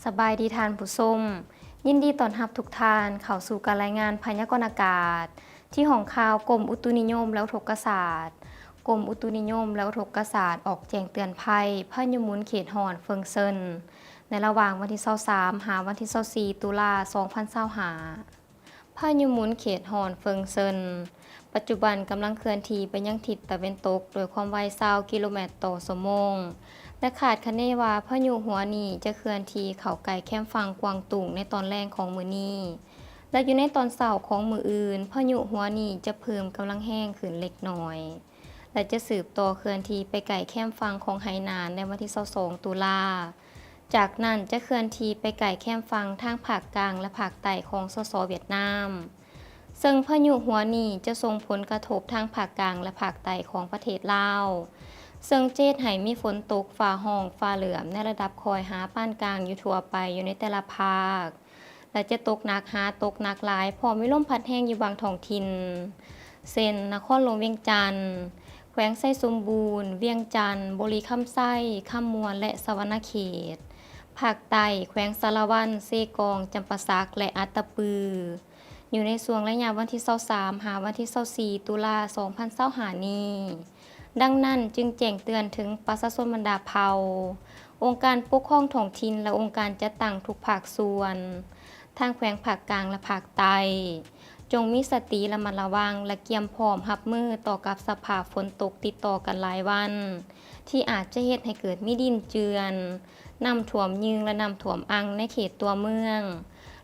สบายดีทานผู้ชมยินดีต้อนรับทุกท่านเข้าสู่การรายงานพยากรณ์อากาศที่ห้องข่าวกรมอุตุนิยมและอุทกศาสตร์กรมอุตุนิยมและอุทกศาสตร์ออกแจ้งเตือนภัยพายุหมุนเขตฮอนเฟิงเซินในระหว่างวันที่23หาวันที่24ตุลา2025พายุหมุนเขตฮอนเฟิงเซินปัจจุบันกำลังเคลื่อนที่ไปยังทิศตะวันตกโดยความไว20กิโลเมตรต่อชั่วโมงและคาดคะเนว่าพายุหัวนี้จะเคลื่อนที่เข้าใกล้แคมป์ฝั่งกวางตุงในตอนแรกของมื้อนี้และอยู่ในตอนเช้าของมื้ออื่นพายุหัวนี้จะเพิ่มกำลังแห้งขึ้นเล็กน้อยและจะสืบต่อเคลื่อนที่ไปไกลแคมป์ฝั่งของไหหนานในวันที่22ตุลาจากนั้นจะเคลื่อนที่ไปไกลแคมป์ฝั่งทางภาคกลางและภาคใต้ของสสเวียดนามซึ่งพายุหัวนี้จะส่งผลกระทบทางภาคกลางและภาคใต้ของประเทศลาวซึ่งเจตให้มีฝนตกฟ้าห้องฟ้าเหลือมในระดับคอยหาปานกลางอยู่ทั่วไปอยู่ในแต่ละภาคและจะตกหนักหาตกหนักหลายพร้อมมีลมพัดแห้งอยู่บางท้องถิ่นเช่นนครหลวงเวียงจันทน์แขวงไส้สมบูรณ์เวียงจันทน์บุรีคำไส้คำมวนและสะหวรรณเขตภาคใต้แขวงสารวันเซกองจำปาสักและอัตตปืออยู่ในช่วงระยะวันที่23หาวันที่24ตุลา2025นี้ดังนั้นจึงแจ้งเตือนถึงประชาชนบรรดาเผ่าองค์การปกครองท้องถิ่นและองค์การจัดตั้งทุกภาคส่วนทางแขวงภาคกลางและภาคใต้จงมีสติระมัดระวังและเตรียมพร้อมรับมือต่อกับสภาพฝนตกติดต่อกันหลายวันที่อาจจะเฮ็ดให้เกิดมีดินเจือนน้ำท่วมยึงและน้ำท่วมอังในเขตตัวเมือง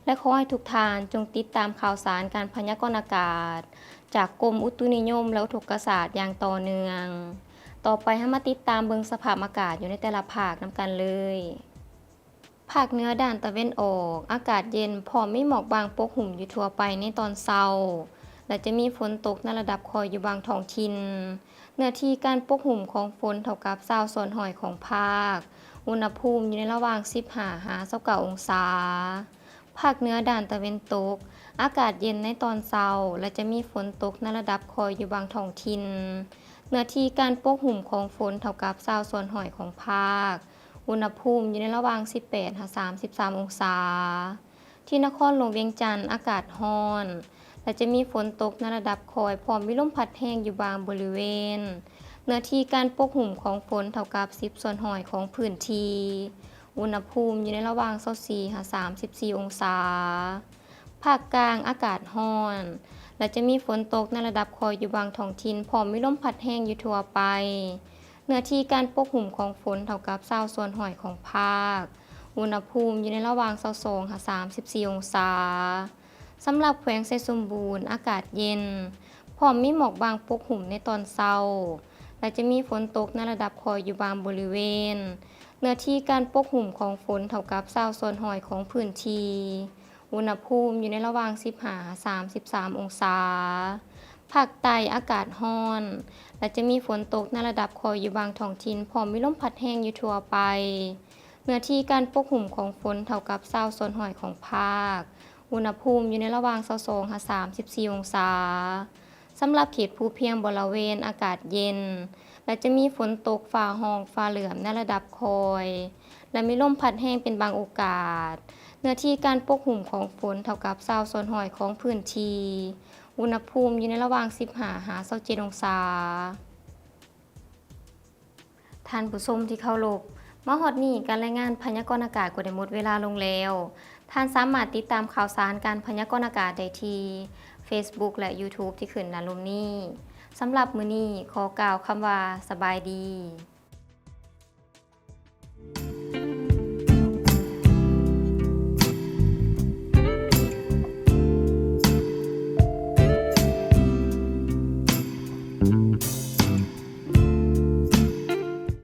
และขอให้ทุกท่านจงติดตามข่าวสารการพยากรณ์อากาศจากกรมอุตุนิยมและอุทกศาสตร์อย่างต่อเนื่องต่อไปให้มาติดตามเบิ่งสภาพอากาศอยู่ในแต่ละภาคนำกันเลยภาคเหนือด้านตะวันออกอากาศเย็นพร้อมมีหมอกบางปกคลุมอยู่ทั่วไปในตอนเช้าและจะมีฝนตกในระดับคอยอยู่บางท้องถิ่นเนื้อที่การปกคลุมของฝนเท่ากับ20ส่วนหอยของภาคอุณหภูมิอยู่ในระหว่าง15หา29องศาภาคเหนือด้านตะวันตกอากาศเย็นในตอนเช้าและจะมีฝนตกในระดับคอยอยู่บางท้องถิ่นเนื้อที่การปกคลุมของฝนเท่ากับ20ส่วนหอยของภาคอุณหภูมิอยู่ในระหว่าง18หา33องศาที่นครหลวงเวียงจันทน์อากาศร้อนและจะมีฝนตกในระดับคอยพร้อมมีลมพัดแรงอยู่บางบริเวณเนื้อที่การปกคลุมของฝนเท่ากับ10ส่วนหอยของพื้นที่อุณหภูมิอยู่ในระหว่าง24หา34องศาภาคกลางอากาศร้อนและจะมีฝนตกในระดับคอยอยู่บางท้องถิ่นพร้อมมีลมพัดแรงอยู่ทั่วไปเนื้อที่การปกคลุมของฝนเท่ากับ20ส่วนหอยของภาคอุณหภูมิอยู่ในระหว่าง22หา34องศาสำหรับแขวงไชสมบูรณ์อากาศเย็นพร้อมมีหมอกบางปกคลุมในตอนเช้าและจะมีฝนตกในระดับคอยอยู่บางบริเวณเนื้อที่การปกคลุมของฝนเท่ากับ20ส่วนหอยของพื้นที่อุณหภูมิอยู่ในระหว่าง15 33องศาภาคใต้อากาศร้อนและจะมีฝนตกในระดับคอยอยู่บางท้องถิ่นพร้อมมีลมพัดแรงอยู่ทั่วไปเนื้อที่การปกคลุมของฝนเท่ากับ20ส่วนหอยของภาคอุณหภูมิอยู่ในระหว่าง22 34องศาสำหรับเขตภูเพียงบริเวณอากาศเย็นและจะมีฝนตกฟ้าห้องฟ้าเหลือมในระดับคอยและมีลมพัดแรงเป็นบางโอกาสเนื้อที่การปกคลุมของฝนเท่ากับ20ส่วนหอยของพื้นที่อุณหภูมิอยู่ในระหว่าง15หา27องศาท่านผู้ชมที่เคารพมาฮอดนี้การรายงานพยากรณ์อากาศก็ได้หมดเวลาลงแล้วท่านสามารถติดตามข่าวสารการพยากรณ์อากาศได้ที่ Facebook และ YouTube ที่ขึ้นหน้ารูปนี้สำหรับมื้อนี้ขอกล่าวคำว่าสบายดี